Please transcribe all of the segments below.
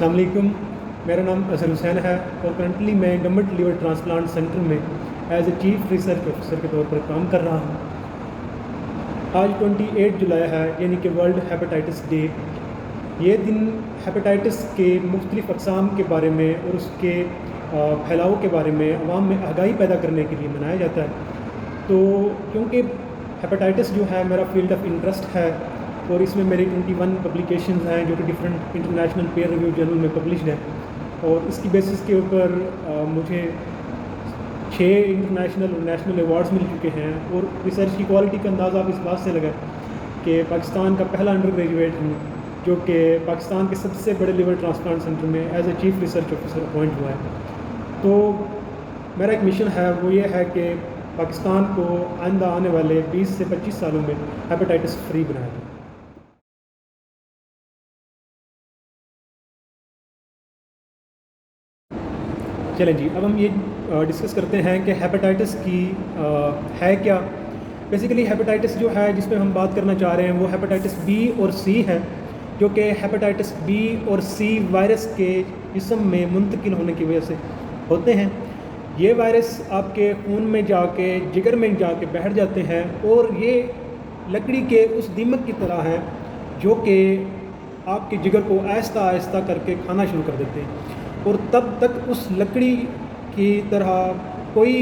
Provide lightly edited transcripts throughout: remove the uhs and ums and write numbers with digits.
السلام علیکم، میرا نام اظہر حسین ہے اور کرنٹلی میں گورنمنٹ لیور ٹرانسپلانٹ سینٹر میں as a chief research officer کے طور پر کام کر رہا ہوں۔ آج 28 جولائی ہے، یعنی کہ ورلڈ ہیپاٹائٹس ڈے۔ یہ دن ہیپاٹائٹس کے مختلف اقسام کے بارے میں اور اس کے پھیلاؤ کے بارے میں عوام میں آگاہی پیدا کرنے کے لیے منایا جاتا ہے۔ تو کیونکہ ہیپاٹائٹس جو ہے میرا فیلڈ آف انٹرسٹ ہے اور اس میں میری 21 پبلیکیشنز ہیں جو کہ different international peer review journal میں پبلشڈ ہیں، اور اس کی بیسس کے اوپر مجھے 6 انٹرنیشنل اور نیشنل ایوارڈز مل چکے ہیں، اور ریسرچ کی کوالٹی کا اندازہ آپ اس بات سے لگا کہ پاکستان کا پہلا انڈر گریجویٹ ہوں جو کہ پاکستان کے سب سے بڑے لیور ٹرانسپلانٹ سینٹر میں as a chief research officer appoint ہوا ہے۔ تو میرا ایک مشن ہے، وہ یہ ہے کہ پاکستان کو آئندہ آنے والے 20 سے 25 سالوں میں ہیپاٹائٹس فری بنایا جائے۔ چلیں جی، اب ہم یہ ڈسکس کرتے ہیں کہ ہیپاٹائٹس کی ہے کیا۔ بیسیکلی ہیپاٹائٹس جو ہے جس پہ ہم بات کرنا چاہ رہے ہیں وہ ہیپاٹائٹس بی اور سی ہے، جو کہ ہیپاٹائٹس بی اور سی وائرس کے جسم میں منتقل ہونے کی وجہ سے ہوتے ہیں۔ یہ وائرس آپ کے خون میں جا کے جگر میں جا کے بیٹھ جاتے ہیں، اور یہ لکڑی کے اس دیمک کی طرح ہیں جو کہ آپ کے جگر کو آہستہ آہستہ کر کے کھانا شروع کر دیتے ہیں، اور تب تک اس لکڑی کی طرح کوئی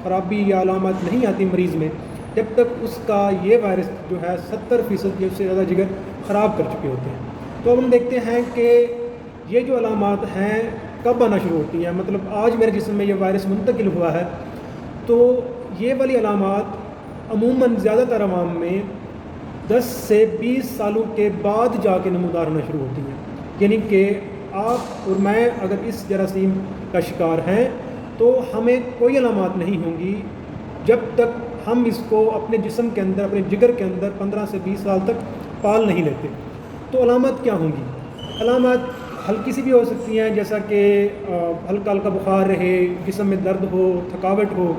خرابی یا علامات نہیں آتی مریض میں جب تک اس کا یہ وائرس جو ہے 70% یا اس سے زیادہ جگر خراب کر چکے ہوتے ہیں۔ تو اب ہم دیکھتے ہیں کہ یہ جو علامات ہیں کب آنا شروع ہوتی ہیں۔ مطلب آج میرے جسم میں یہ وائرس منتقل ہوا ہے تو یہ والی علامات عموماً زیادہ تر عوام میں 10 سے 20 سالوں کے بعد جا کے نمودار ہونا شروع ہوتی ہیں، یعنی کہ آپ اور میں اگر اس جراثیم کا شکار ہیں تو ہمیں کوئی علامات نہیں ہوں گی جب تک ہم اس کو اپنے جسم کے اندر، اپنے جگر کے اندر 15 سے 20 سال تک پال نہیں لیتے۔ تو علامات کیا ہوں گی؟ علامات ہلکی سی بھی ہو سکتی ہیں، جیسا کہ ہلکا ہلکا بخار رہے، جسم میں درد ہو، تھکاوٹ ہو،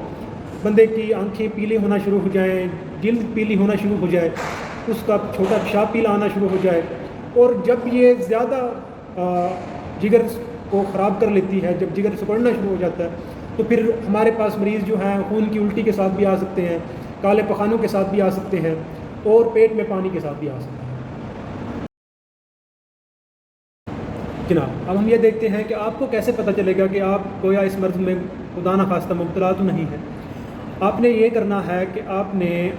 بندے کی آنکھیں پیلی ہونا شروع ہو جائیں، جلد پیلی ہونا شروع ہو جائے، اس کا چھوٹا پیشاب پیلا آنا شروع ہو جائے، اور جب یہ زیادہ جگر کو خراب کر لیتی ہے، جب جگر سکڑنا شروع ہو جاتا ہے، تو پھر ہمارے پاس مریض جو ہیں خون کی الٹی کے ساتھ بھی آ سکتے ہیں، کالے پخانوں کے ساتھ بھی آ سکتے ہیں، اور پیٹ میں پانی کے ساتھ بھی آ سکتے ہیں۔ جناب، اب ہم یہ دیکھتے ہیں کہ آپ کو کیسے پتہ چلے گا کہ آپ گویا اس مرض میں خدا نخواستہ مبتلا تو نہیں ہے۔ آپ نے یہ کرنا ہے کہ آپ نے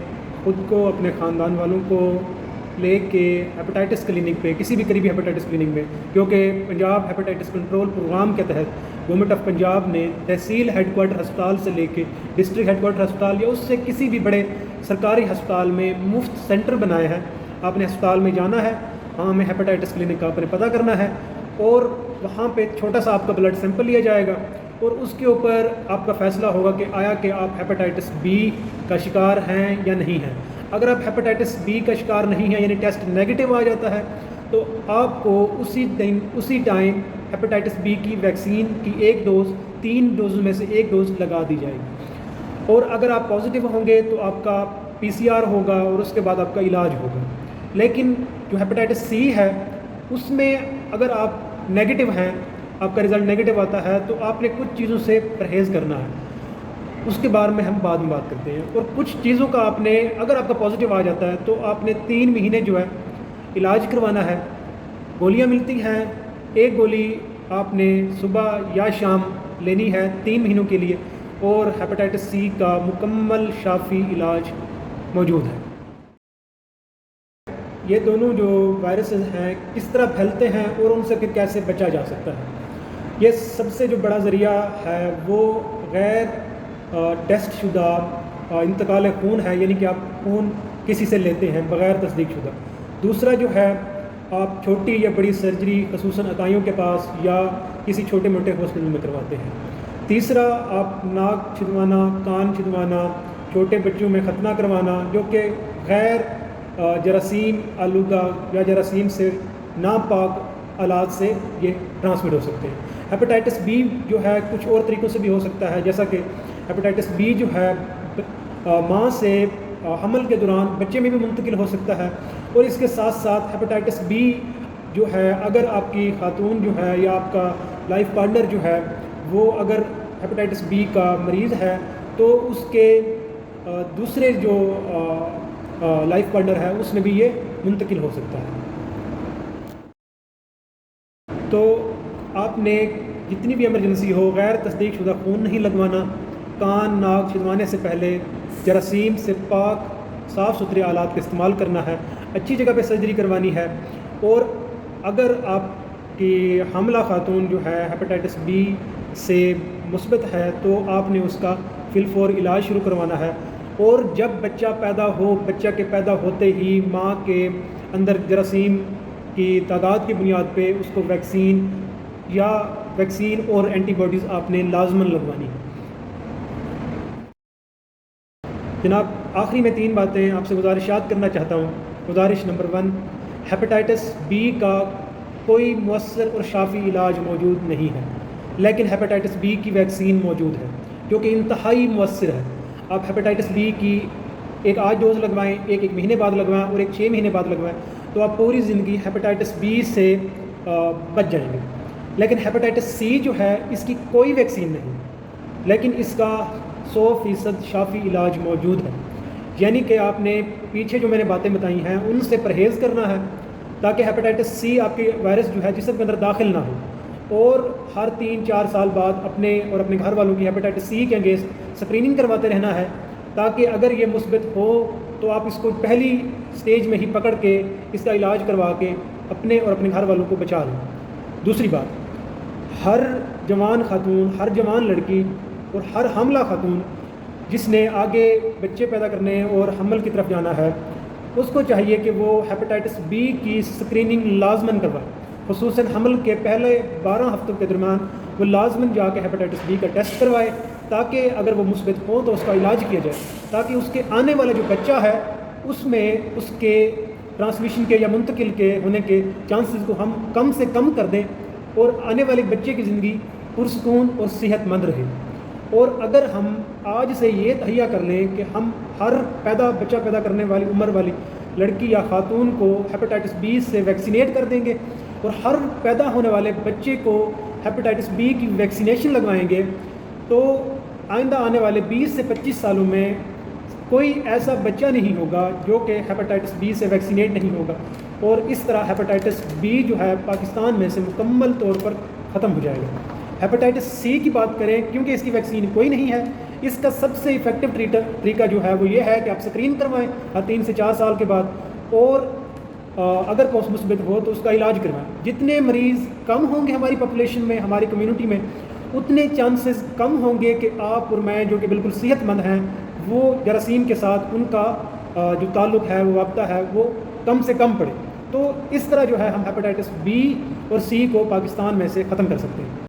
خود کو، اپنے خاندان والوں کو لے کے ہیپاٹائٹس کلینک پہ، کسی بھی قریبی ہیپاٹائٹس کلینک میں، کیونکہ پنجاب ہیپاٹائٹس کنٹرول پروگرام کے تحت گورنمنٹ آف پنجاب نے تحصیل ہیڈ کوارٹر ہسپتال سے لے کے ڈسٹرکٹ ہیڈ کوارٹر ہسپتال یا اس سے کسی بھی بڑے سرکاری ہسپتال میں مفت سینٹر بنائے ہیں۔ آپ نے ہسپتال میں جانا ہے، وہاں میں ہیپاٹائٹس کلینک کا آپ نے پتہ کرنا ہے، اور وہاں پہ چھوٹا سا آپ کا بلڈ سیمپل لیا جائے گا، اور اس کے اوپر آپ کا فیصلہ ہوگا کہ آیا کہ آپ ہیپاٹائٹس بی کا شکار ہیں یا نہیں ہیں۔ اگر آپ ہیپاٹائٹس بی کا شکار نہیں ہیں، یعنی ٹیسٹ نیگیٹو آ جاتا ہے، تو آپ کو اسی ٹائم ہیپاٹائٹس بی کی ویکسین کی 1 ڈوز 3 ڈوز میں سے 1 ڈوز لگا دی جائے گی، اور اگر آپ پازیٹیو ہوں گے تو آپ کا PCR ہوگا اور اس کے بعد آپ کا علاج ہوگا۔ لیکن جو ہیپاٹائٹس سی ہے اس میں اگر آپ نیگیٹو ہیں، آپ کا رزلٹ نیگیٹو آتا ہے، تو آپ نے کچھ چیزوں سے پرہیز کرنا ہے، اس کے بارے میں ہم بعد میں بات کرتے ہیں۔ اور کچھ چیزوں کا آپ نے، اگر آپ کا پازیٹیو آ جاتا ہے تو آپ نے 3 مہینے جو ہے علاج کروانا ہے۔ گولیاں ملتی ہیں، 1 گولی آپ نے صبح یا شام لینی ہے 3 مہینوں کے لیے، اور ہیپاٹائٹس سی کا مکمل شافی علاج موجود ہے۔ یہ دونوں جو وائرسز ہیں کس طرح پھیلتے ہیں اور ان سے کیسے بچا جا سکتا ہے؟ یہ سب سے جو بڑا ذریعہ ہے وہ غیر ٹیسٹ شدہ انتقال خون ہے، یعنی کہ آپ خون کسی سے لیتے ہیں بغیر تصدیق شدہ۔ دوسرا جو ہے آپ چھوٹی یا بڑی سرجری خصوصاً عطائیوں کے پاس یا کسی چھوٹے موٹے ہاسپٹل میں کرواتے ہیں۔ تیسرا آپ ناک چھدوانا، کان چھدوانا، چھوٹے بچوں میں ختنہ کروانا، جو کہ غیر جراثیم آلودہ یا جراثیم سے ناپاک آلات سے یہ ٹرانسمٹ ہو سکتے ہیں۔ ہیپاٹائٹس بی جو ہے کچھ اور طریقوں سے بھی ہو سکتا ہے، جیسا کہ ہیپاٹائٹس بی جو ہے ماں سے حمل کے دوران بچے میں بھی منتقل ہو سکتا ہے، اور اس کے ساتھ ساتھ ہیپاٹائٹس بی جو ہے اگر آپ کی خاتون جو ہے یا آپ کا لائف پارٹنر جو ہے وہ اگر ہیپاٹائٹس بی کا مریض ہے تو اس کے دوسرے جو لائف پارٹنر ہے اس میں بھی یہ منتقل ہو سکتا ہے۔ تو آپ نے جتنی بھی ایمرجنسی ہو غیر تصدیق شدہ خون نہیں لگوانا، کان ناک چھلوانے سے پہلے جراثیم سے پاک صاف ستھرے آلات کا استعمال کرنا ہے، اچھی جگہ پہ سرجری کروانی ہے، اور اگر آپ کی حاملہ خاتون جو ہے ہیپاٹائٹس بی سے مثبت ہے تو آپ نے اس کا فی الفور علاج شروع کروانا ہے، اور جب بچہ پیدا ہو بچہ کے پیدا ہوتے ہی ماں کے اندر جراثیم کی تعداد کی بنیاد پہ اس کو ویکسین اور اینٹی باڈیز آپ نے لازماً لگوانی ہے۔ جناب آخری میں 3 باتیں آپ سے گزارشات کرنا چاہتا ہوں۔ گزارش نمبر 1، ہیپاٹائٹس بی کا کوئی مؤثر اور شافی علاج موجود نہیں ہے، لیکن ہیپاٹائٹس بی کی ویکسین موجود ہے جو کہ انتہائی مؤثر ہے۔ آپ ہیپاٹائٹس بی کی ایک آج ڈوز لگوائیں، ایک مہینے بعد لگوائیں اور ایک 6 مہینے بعد لگوائیں، تو آپ پوری زندگی ہیپاٹائٹس بی سے بچ جائیں گے۔ لیکن ہیپاٹائٹس سی جو ہے اس کی کوئی ویکسین نہیں، لیکن اس کا 100% شافی علاج موجود ہے، یعنی کہ آپ نے پیچھے جو میں نے باتیں بتائی ہیں ان سے پرہیز کرنا ہے تاکہ ہیپاٹائٹس سی آپ کے وائرس جو ہے جسم کے اندر داخل نہ ہو، اور ہر 3-4 سال بعد اپنے اور اپنے گھر والوں کی ہیپاٹائٹس سی کے اگینسٹ اسکریننگ کرواتے رہنا ہے، تاکہ اگر یہ مثبت ہو تو آپ اس کو پہلی سٹیج میں ہی پکڑ کے اس کا علاج کروا کے اپنے اور اپنے گھر والوں کو بچا لیں۔ دوسری بات، ہر جوان خاتون، ہر جوان لڑکی اور ہر حاملہ خاتون جس نے آگے بچے پیدا کرنے اور حمل کی طرف جانا ہے اس کو چاہیے کہ وہ ہیپاٹائٹس بی کی اسکریننگ لازماً کروائے، خصوصاً حمل کے پہلے 12 ہفتوں کے درمیان وہ لازماً جا کے ہیپاٹائٹس بی کا ٹیسٹ کروائے، تاکہ اگر وہ مثبت ہو تو اس کا علاج کیا جائے، تاکہ اس کے آنے والا جو بچہ ہے اس میں اس کے ٹرانسمیشن کے یا منتقل کے ہونے کے چانسز کو ہم کم سے کم کر دیں، اور آنے والے بچے کی زندگی پرسکون اور صحت مند رہے۔ اور اگر ہم آج سے یہ تہیہ کر لیں کہ ہم ہر بچہ پیدا کرنے والی عمر والی لڑکی یا خاتون کو ہیپاٹائٹس بی سے ویکسینیٹ کر دیں گے، اور ہر پیدا ہونے والے بچے کو ہیپاٹائٹس بی کی ویکسینیشن لگوائیں گے، تو آئندہ آنے والے 20 سے 25 سالوں میں کوئی ایسا بچہ نہیں ہوگا جو کہ ہیپاٹائٹس بی سے ویکسینیٹ نہیں ہوگا، اور اس طرح ہیپاٹائٹس بی جو ہے پاکستان میں سے مکمل طور پر ختم ہو جائے گا۔ ہیپاٹائٹس سی کی بات کریں، کیونکہ اس کی ویکسین کوئی نہیں ہے، اس کا سب سے افیکٹو طریقہ جو ہے وہ یہ ہے کہ آپ اسکرین کروائیں ہر 3 سے 4 سال کے بعد، اور اگر پوسٹ مثبت ہو تو اس کا علاج کروائیں۔ جتنے مریض کم ہوں گے ہماری پاپولیشن میں، ہماری کمیونٹی میں، اتنے چانسز کم ہوں گے کہ آپ اور میں جو کہ بالکل صحت مند ہیں وہ جراثیم کے ساتھ ان کا جو تعلق ہے وہ رابطہ ہے وہ کم سے کم پڑے۔ تو اس طرح جو ہے ہم ہیپاٹائٹس بی اور سی کو پاکستان میں سے ختم کر سکتے ہیں۔